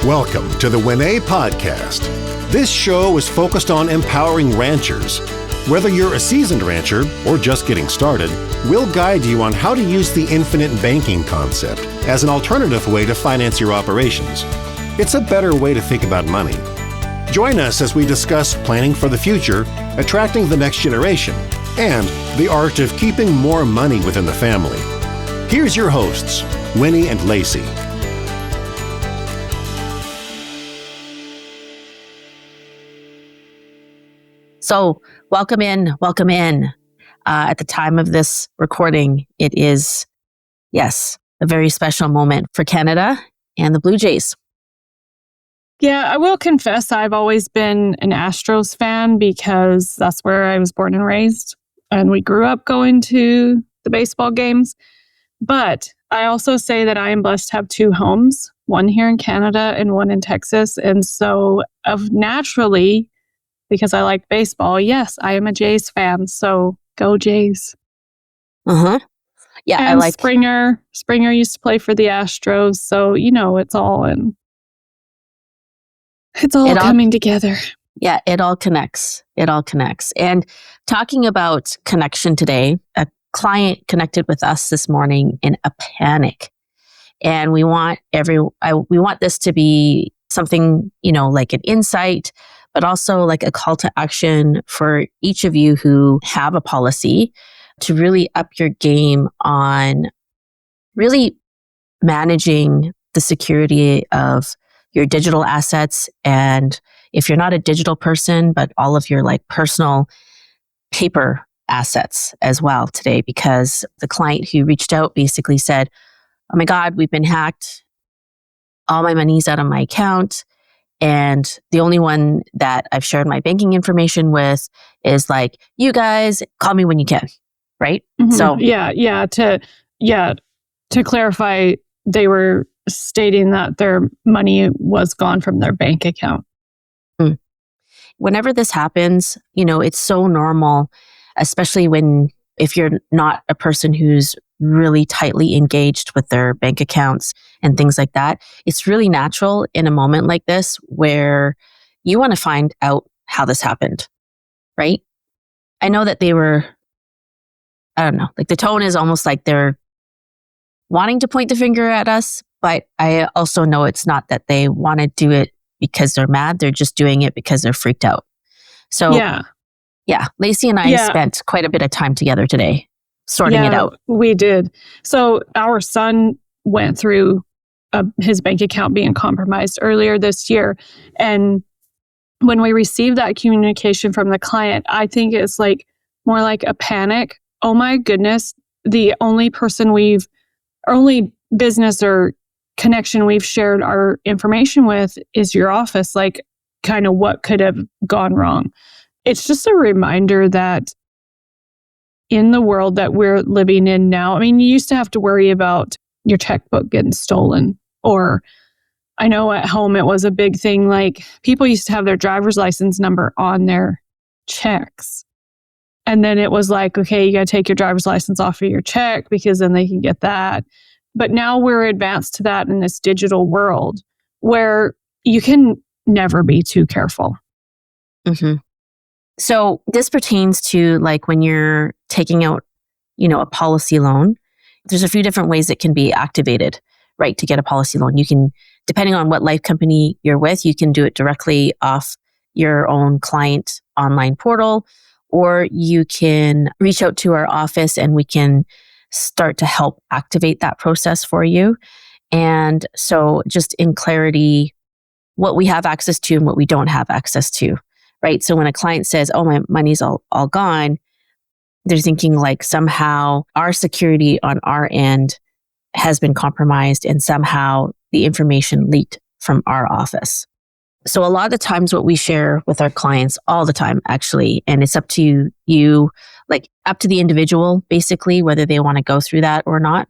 Welcome to the Winnie Podcast. This show is focused on empowering ranchers. Whether you're a seasoned rancher or just getting started, we'll guide you on how to use the infinite banking concept as an alternative way to finance your operations. It's a better way to think about money. Join us as we discuss planning for the future, attracting the next generation, and the art of keeping more money within the family. Here's your hosts, Winnie and Lacy. So welcome in. At the time of this recording, it is, yes, a very special moment for Canada and the Blue Jays. Yeah, I will confess I've always been an Astros fan because that's where I was born and raised. And we grew up going to the baseball games. But I also say that I am blessed to have two homes, one here in Canada and one in Texas. And so naturally, because I like baseball, yes, I am a Jays fan. So go Jays. Yeah, and I like Springer. Springer used to play for the Astros. So, it's all coming together. Yeah, it all connects. And talking about connection today, a client connected with us this morning in a panic. And we want this to be something, like an insight, but also like a call to action for each of you who have a policy to really up your game on really managing the security of your digital assets. And if you're not a digital person, but all of your personal paper assets as well today, because the client who reached out basically said, oh my God, we've been hacked. All my money's out of my account. And the only one that I've shared my banking information with is you guys call me when you can. Right. Mm-hmm. So to clarify, they were stating that their money was gone from their bank account. Whenever this happens, it's so normal, especially if you're not a person who's really tightly engaged with their bank accounts and things like that. It's really natural in a moment like this where you want to find out how this happened, right? I know that they were, I don't know, the tone is almost like they're wanting to point the finger at us, but I also know it's not that they want to do it because they're mad. They're just doing it because they're freaked out. So yeah, Lacy and I spent quite a bit of time together today sorting it out. We did. So our son went through his bank account being compromised earlier this year. And when we received that communication from the client, I think it's more like a panic. Oh my goodness, the only business or connection we've shared our information with is your office. Kind of what could have gone wrong. It's just a reminder that in the world that we're living in now, you used to have to worry about your checkbook getting stolen. Or I know at home it was a big thing. People used to have their driver's license number on their checks. And then it was okay, you got to take your driver's license off of your check because then they can get that. But now we're advanced to that in this digital world where you can never be too careful. Mm-hmm. So this pertains to when you're taking out, a policy loan. There's a few different ways it can be activated, right, to get a policy loan. You can, depending on what life company you're with, you can do it directly off your own client online portal, or you can reach out to our office and we can start to help activate that process for you. And so just in clarity, what we have access to and what we don't have access to, right? So when a client says, oh, my money's all gone, they're thinking somehow our security on our end has been compromised and somehow the information leaked from our office. So a lot of the times what we share with our clients all the time, actually, and it's up to you, up to the individual, basically, whether they want to go through that or not.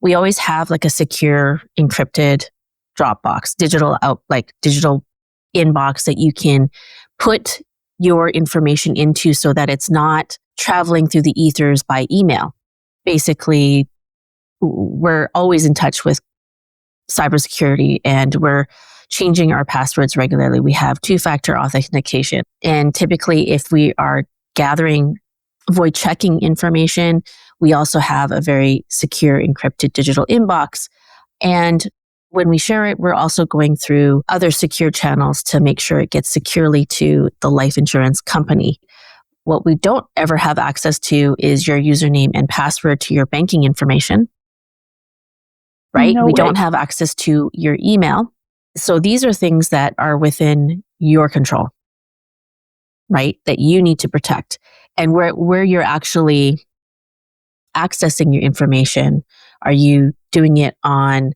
We always have a secure encrypted Dropbox, digital inbox that you can put your information into so that it's not traveling through the ethers by email. Basically, we're always in touch with cybersecurity and we're changing our passwords regularly. We have two-factor authentication. And typically, if we are gathering void checking information, we also have a very secure encrypted digital inbox. And when we share it, we're also going through other secure channels to make sure it gets securely to the life insurance company. What we don't ever have access to is your username and password to your banking information, right? No We way. don't have access to your email. So these are things that are within your control, right? That you need to protect. And where you're actually accessing your information, are you doing it on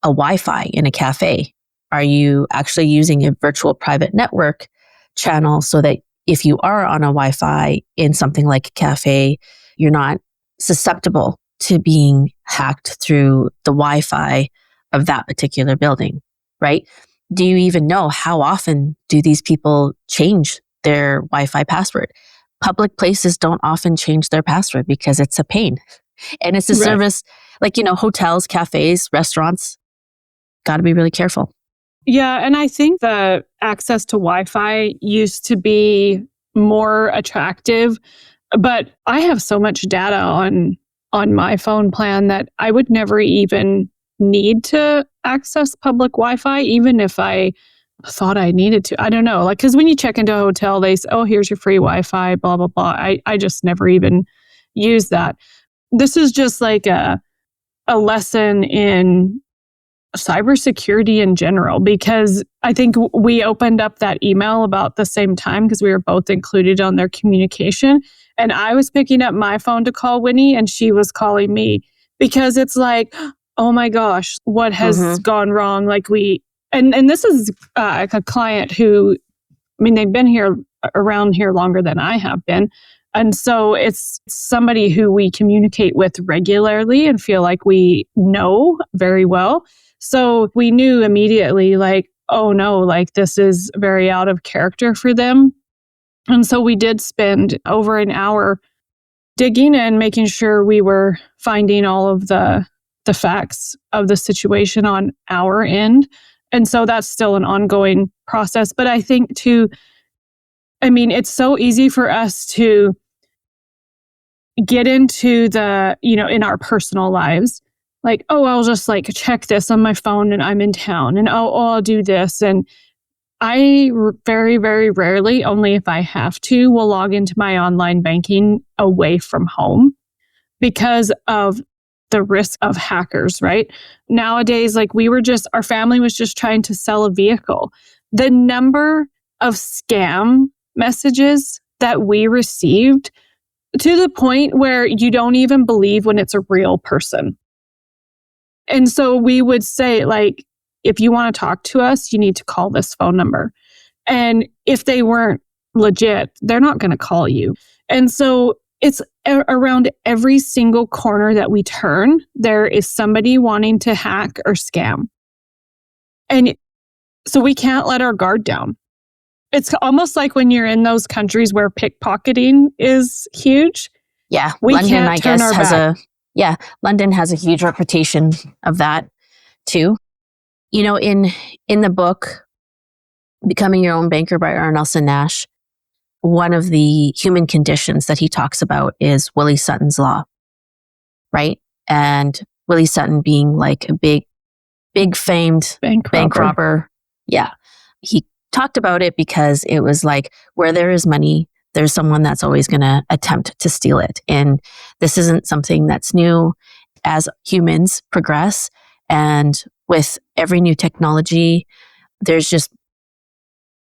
a Wi-Fi in a cafe? Are you actually using a virtual private network channel so that if you are on a Wi-Fi in something like a cafe, you're not susceptible to being hacked through the Wi-Fi of that particular building, right? Do you even know how often do these people change their Wi-Fi password? Public places don't often change their password because it's a pain. And it's a service like, hotels, cafes, restaurants, got to be really careful. Yeah, and I think the access to Wi-Fi used to be more attractive, but I have so much data on my phone plan that I would never even need to access public Wi-Fi, even if I thought I needed to. I don't know, like, because when you check into a hotel, they say, "Oh, here's your free Wi-Fi," blah blah blah. I just never even use that. This is just like a lesson in cybersecurity in general, because I think we opened up that email about the same time because we were both included on their communication. And I was picking up my phone to call Winnie and she was calling me because it's like, oh my gosh, what has gone wrong? Like and this is a client who, I mean, they've been here around here longer than I have been. And so it's somebody who we communicate with regularly and feel like we know very well. So we knew immediately, like, oh no, like this is very out of character for them. And so we did spend over an hour digging and making sure we were finding all of the facts of the situation on our end. And so that's still an ongoing process. But I think it's so easy for us to get into in our personal lives. Like, oh, I'll just check this on my phone and I'm in town, and I'll do this. And I very, very rarely, only if I have to, will log into my online banking away from home because of the risk of hackers, right? Nowadays, our family was just trying to sell a vehicle. The number of scam messages that we received, to the point where you don't even believe when it's a real person. And so we would say, if you want to talk to us, you need to call this phone number. And if they weren't legit, they're not going to call you. And so it's around every single corner that we turn, there is somebody wanting to hack or scam. And so we can't let our guard down. It's almost like when you're in those countries where pickpocketing is huge. Yeah, we London, can't I turn guess, our has back. London has a huge reputation of that too. In the book, Becoming Your Own Banker by R. Nelson Nash, one of the human conditions that he talks about is Willie Sutton's Law, right? And Willie Sutton being like a big famed bank robber. Yeah. He talked about it because it was like, where there is money, there's someone that's always going to attempt to steal it. And this isn't something that's new. As humans progress, and with every new technology, there's just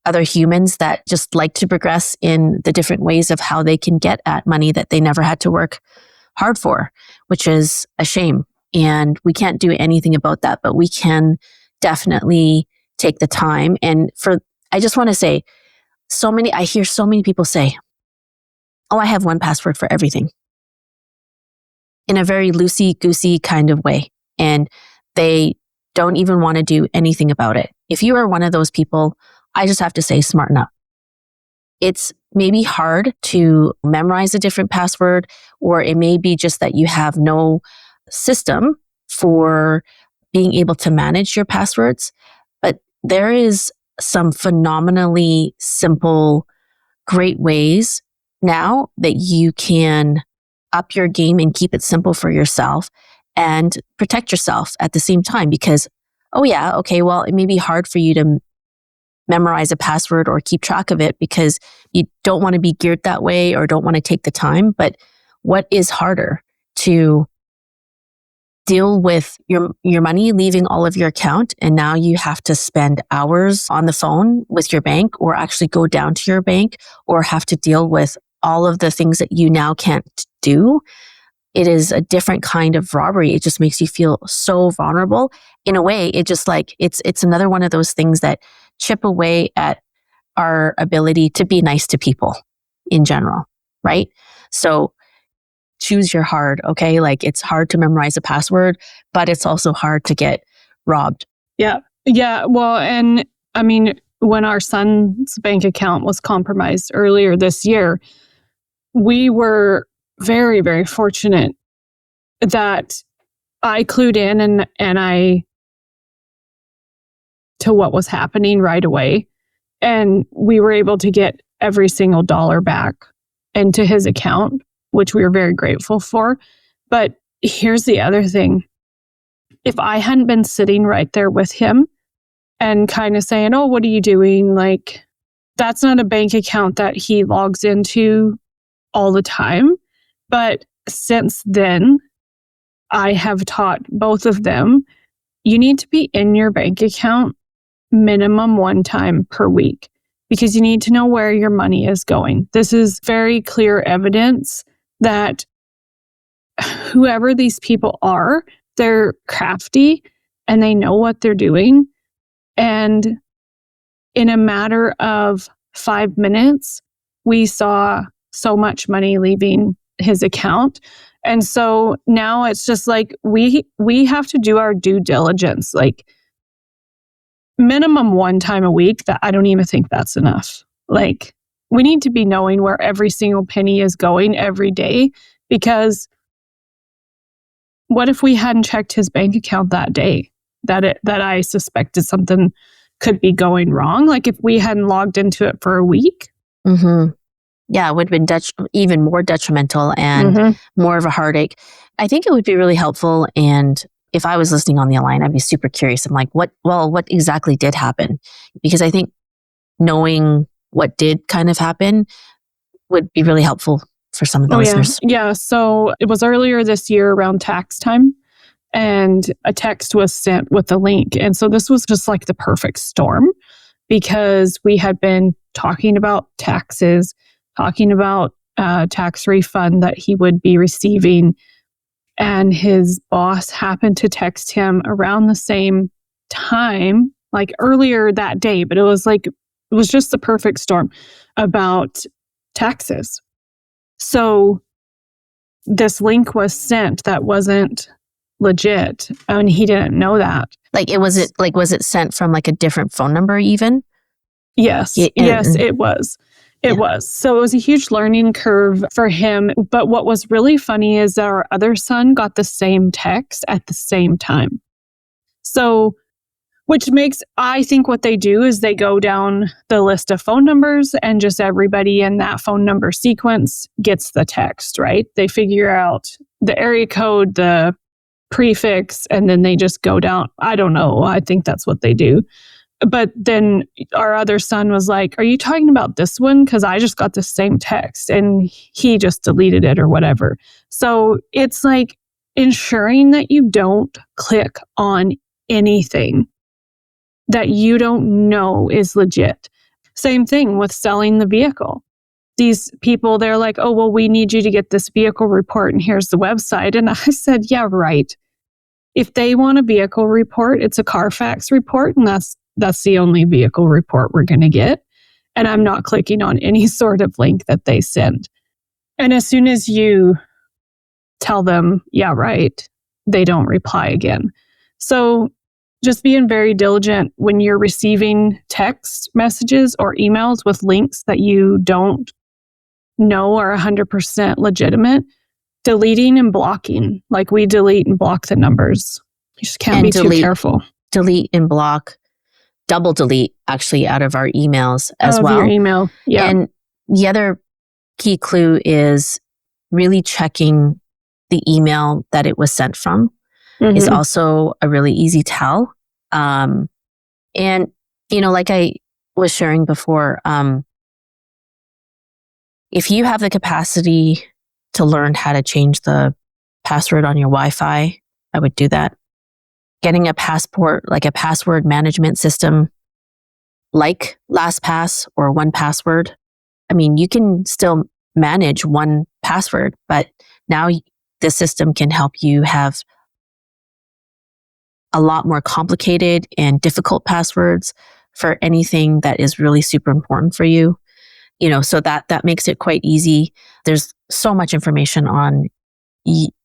other humans that just like to progress in the different ways of how they can get at money that they never had to work hard for, which is a shame. And we can't do anything about that, but we can definitely take the time. And I just want to say, I hear so many people say, oh, I have one password for everything, in a very loosey-goosey kind of way. And they don't even want to do anything about it. If you are one of those people, I just have to say, smarten up. It's maybe hard to memorize a different password, or it may be just that you have no system for being able to manage your passwords. But there is some phenomenally simple, great ways now that you can up your game and keep it simple for yourself and protect yourself at the same time. Because, oh yeah, okay, well, it may be hard for you to memorize a password or keep track of it because you don't want to be geared that way or don't want to take the time. But what is harder, to deal with your money leaving all of your account and now you have to spend hours on the phone with your bank, or actually go down to your bank, or have to deal with all of the things that you now can't do? It is a different kind of robbery. It just makes you feel so vulnerable. In a way, it just like, it's another one of those things that chip away at our ability to be nice to people in general, right? So choose your hard, okay? Like, it's hard to memorize a password, but it's also hard to get robbed. Yeah. Yeah. Well, and I mean, when our son's bank account was compromised earlier this year, we were very, very fortunate that I clued in and I to what was happening right away. And we were able to get every single dollar back into his account, which we were very grateful for. But here's the other thing. If I hadn't been sitting right there with him and kind of saying, oh, what are you doing? Like, that's not a bank account that he logs into all the time. But since then, I have taught both of them, you need to be in your bank account minimum one time per week, because you need to know where your money is going. This is very clear evidence that whoever these people are, they're crafty and they know what they're doing. And in a matter of 5 minutes, we saw so much money leaving his account. And so now it's just like we have to do our due diligence, like minimum one time a week. That I don't even think that's enough. Like, we need to be knowing where every single penny is going every day, because what if we hadn't checked his bank account that day that I suspected something could be going wrong? Like, if we hadn't logged into it for a week. Mm-hmm. Yeah, it would have been even more detrimental and more of a heartache. I think it would be really helpful. And if I was listening on the line, I'd be super curious. I'm like, what exactly did happen? Because I think knowing what did kind of happen would be really helpful for some of the listeners. Yeah. So it was earlier this year around tax time, and a text was sent with a link. And so this was just like the perfect storm, because we had been talking about taxes, talking about tax refund that he would be receiving. And his boss happened to text him around the same time, like earlier that day, but it was just the perfect storm about taxes. So this link was sent that wasn't legit, and he didn't know that. Was it sent from like a different phone number even? Yes. Yes, it was. It was. So it was a huge learning curve for him. But what was really funny is that our other son got the same text at the same time. So, which makes, I think what they do is they go down the list of phone numbers, and just everybody in that phone number sequence gets the text, right? They figure out the area code, the prefix, and then they just go down. I don't know. I think that's what they do. But then our other son was like, are you talking about this one? Because I just got the same text and he just deleted it or whatever. So it's like ensuring that you don't click on anything that you don't know is legit. Same thing with selling the vehicle. These people, they're like, oh, well, we need you to get this vehicle report and here's the website. And I said, yeah, right. If they want a vehicle report, it's a Carfax report, and that's the only vehicle report we're going to get. And I'm not clicking on any sort of link that they send. And as soon as you tell them, yeah, right, they don't reply again. So just being very diligent when you're receiving text messages or emails with links that you don't know are 100% legitimate, deleting and blocking. Like, we delete and block the numbers. You just can't be too careful. Delete and block double delete actually out of our emails as well. Your email. Yeah. And the other key clue is really checking the email that it was sent from is also a really easy tell. And, like I was sharing before, if you have the capacity to learn how to change the password on your Wi-Fi, I would do that. Getting a passport, like a password management system like LastPass or 1Password. I mean, you can still manage 1Password, but now the system can help you have a lot more complicated and difficult passwords for anything that is really super important for you. So that makes it quite easy. There's so much information on,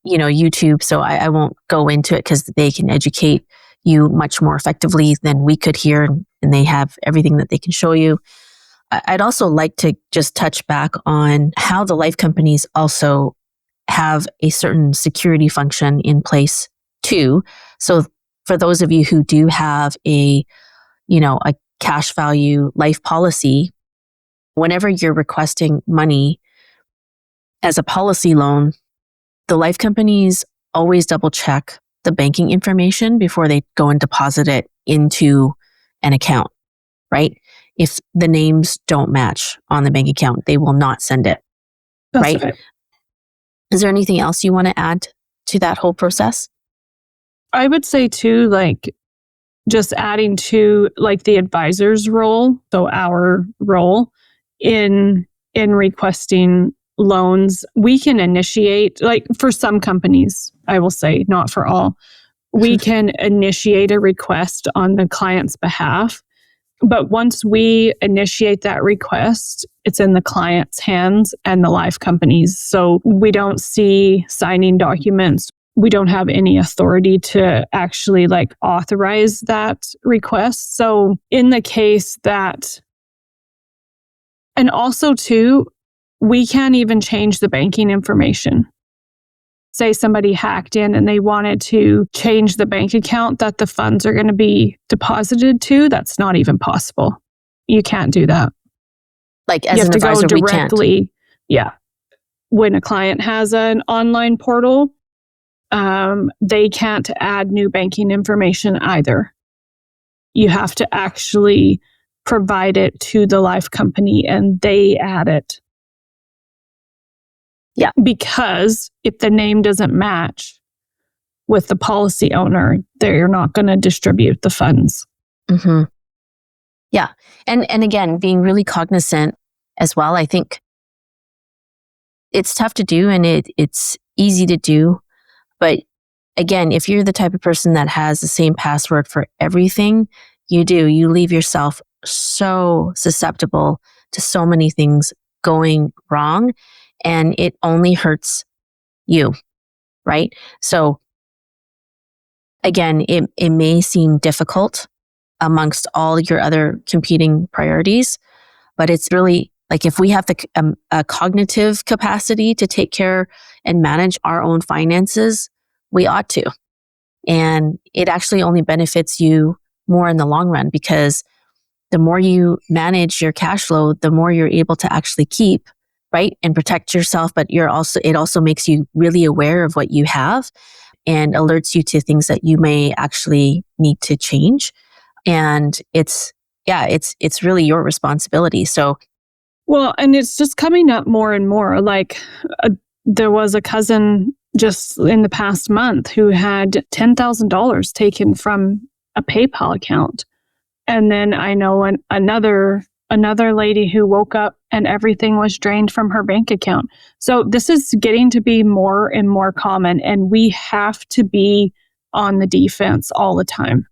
YouTube. So I won't go into it because they can educate you much more effectively than we could here. And they have everything that they can show you. I'd also like to just touch back on how the life companies also have a certain security function in place too. So for those of you who do have a cash value life policy, whenever you're requesting money as a policy loan, the life companies always double check the banking information before they go and deposit it into an account, right? If the names don't match on the bank account, they will not send it, right? Is there anything else you want to add to that whole process? I would say too, just adding to the advisor's role, so our role in requesting loans, we can initiate, for some companies, I will say, not for all, we can initiate a request on the client's behalf. But once we initiate that request, it's in the client's hands and the life companies. So we don't see signing documents. We don't have any authority to actually authorize that request. So in the case that, and also too, we can't even change the banking information. Say somebody hacked in and they wanted to change the bank account that the funds are going to be deposited to. That's not even possible. You can't do that. As an advisor, we can't. Yeah. When a client has an online portal, they can't add new banking information either. You have to actually provide it to the life company and they add it. Yeah. Because if the name doesn't match with the policy owner, they're not going to distribute the funds. Mm-hmm. Yeah. And again, being really cognizant as well. I think it's tough to do and it's easy to do. But again, if you're the type of person that has the same password for everything you leave yourself so susceptible to so many things going wrong. And it only hurts you, right? So again, it may seem difficult amongst all your other competing priorities, but it's really if we have a cognitive capacity to take care and manage our own finances, we ought to. And it actually only benefits you more in the long run because the more you manage your cash flow, the more you're able to actually keep, right? And protect yourself, but it also makes you really aware of what you have and alerts you to things that you may actually need to change. And it's really your responsibility. So, well, and it's just coming up more and more. There was a cousin just in the past month who had $10,000 taken from a PayPal account. And then I know another lady who woke up and everything was drained from her bank account. So this is getting to be more and more common, and we have to be on the defense all the time.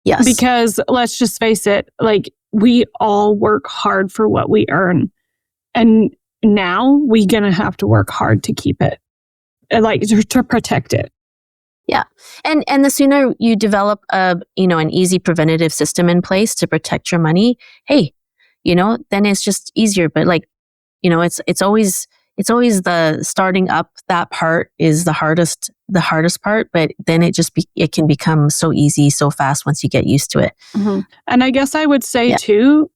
Yes. Because let's just face it, we all work hard for what we earn. And now we're going to have to work hard to keep it, to protect it. Yeah. And the sooner you develop an easy preventative system in place to protect your money, hey, then it's just easier. But it's always it's always the starting up that part is the hardest part, but then it can become so easy so fast once you get used to it. Mm-hmm. And I guess I would say Yeah. too,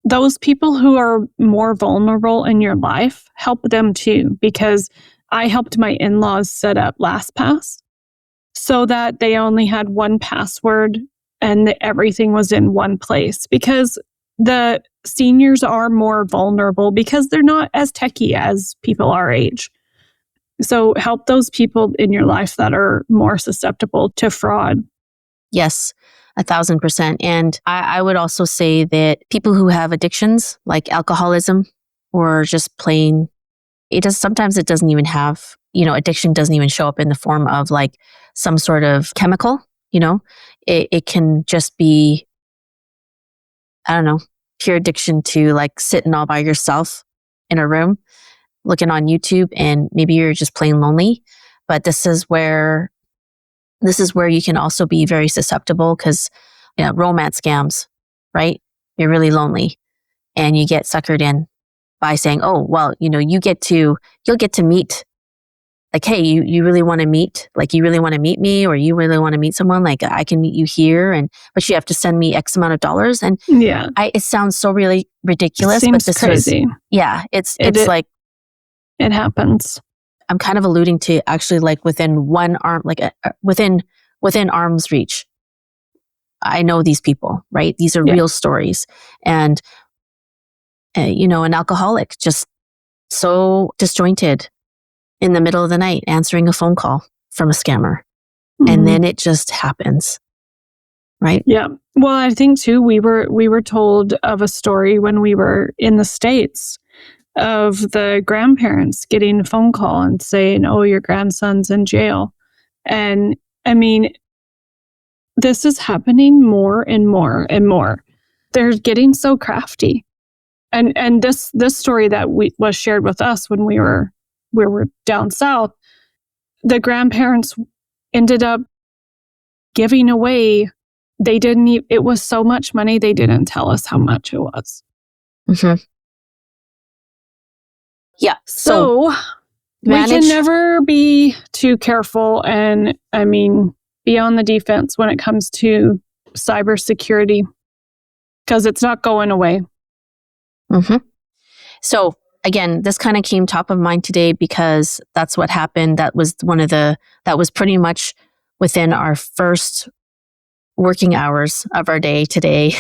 those people who are more vulnerable in your life, help them too, because I helped my in-laws set up LastPass so that they only had one password and everything was in one place, because the seniors are more vulnerable because they're not as techie as people our age. So help those people in your life that are more susceptible to fraud. Yes, 1,000%. And I would also say that people who have addictions like alcoholism or just plain, sometimes it doesn't even have, addiction doesn't even show up in the form of like some sort of chemical, it can just be, I don't know, pure addiction to like sitting all by yourself in a room looking on YouTube, and maybe you're just plain lonely. But this is where you can also be very susceptible because, romance scams, right? You're really lonely and you get suckered in by saying, oh, well, you'll get to meet, like, hey, you really want to meet, like, you really want to meet me, or you really want to meet someone, like, I can meet you here, but you have to send me X amount of dollars. And yeah, it sounds so really ridiculous, seems but this crazy. It's like, it happens. I'm kind of alluding to actually like within one arm, like within arm's reach. I know these people, right? These are real stories. And, an alcoholic just so disjointed in the middle of the night answering a phone call from a scammer. Mm-hmm. And then it just happens, right? Yeah. Well, I think too, we were told of a story when we were in the States of the grandparents getting a phone call and saying, oh, your grandson's in jail. And I mean, this is happening more and more and more. They're getting so crafty. And this story that was shared with us when we were down south, the grandparents ended up giving away. It was so much money, they didn't tell us how much it was. Mm-hmm. Yeah. So we can never be too careful and, be on the defense when it comes to cybersecurity, because it's not going away. Mm-hmm. So again, this kind of came top of mind today because that's what happened. That was that was pretty much within our first working hours of our day today,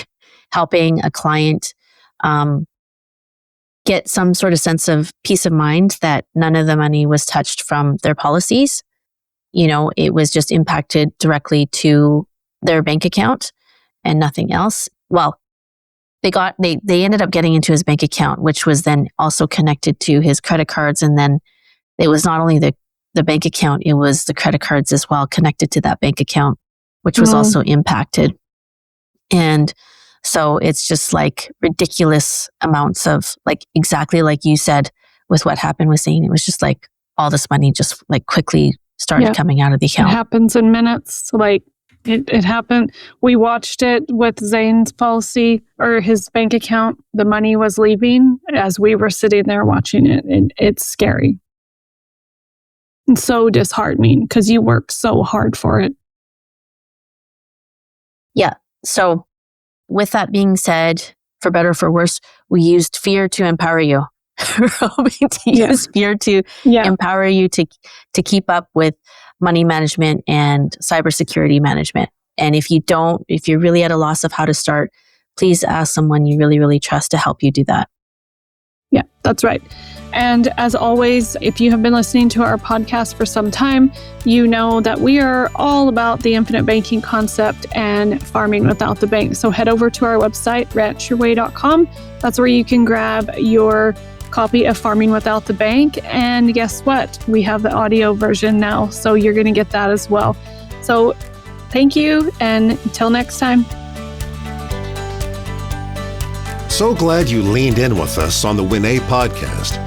helping a client get some sort of sense of peace of mind that none of the money was touched from their policies. It was just impacted directly to their bank account and nothing else. Well, they ended up getting into his bank account, which was then also connected to his credit cards. And then it was not only the bank account, it was the credit cards as well connected to that bank account, which was also impacted. And so it's just like ridiculous amounts of, like, exactly like you said with what happened with Zane. It was just like all this money just like quickly started coming out of the account. It happens in minutes. Like it happened. We watched it with Zane's policy or his bank account. The money was leaving as we were sitting there watching it. And it's scary. And so disheartening because you work so hard for it. Yeah. So with that being said, for better or for worse, we used fear to empower you. We're hoping to use fear to empower you to keep up with money management and cybersecurity management. And if you're really at a loss of how to start, please ask someone you really, really trust to help you do that. Yeah, that's right. And as always, if you have been listening to our podcast for some time, you know that we are all about the infinite banking concept and farming without the bank. So head over to our website, ranchyourway.com. That's where you can grab your copy of Farming Without the Bank. And guess what? We have the audio version now, so you're going to get that as well. So thank you, and until next time. So glad you leaned in with us on the Winnie podcast.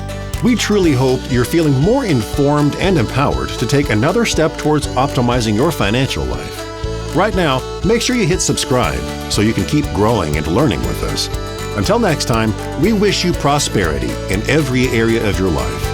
We truly hope you're feeling more informed and empowered to take another step towards optimizing your financial life. Right now, make sure you hit subscribe so you can keep growing and learning with us. Until next time, we wish you prosperity in every area of your life.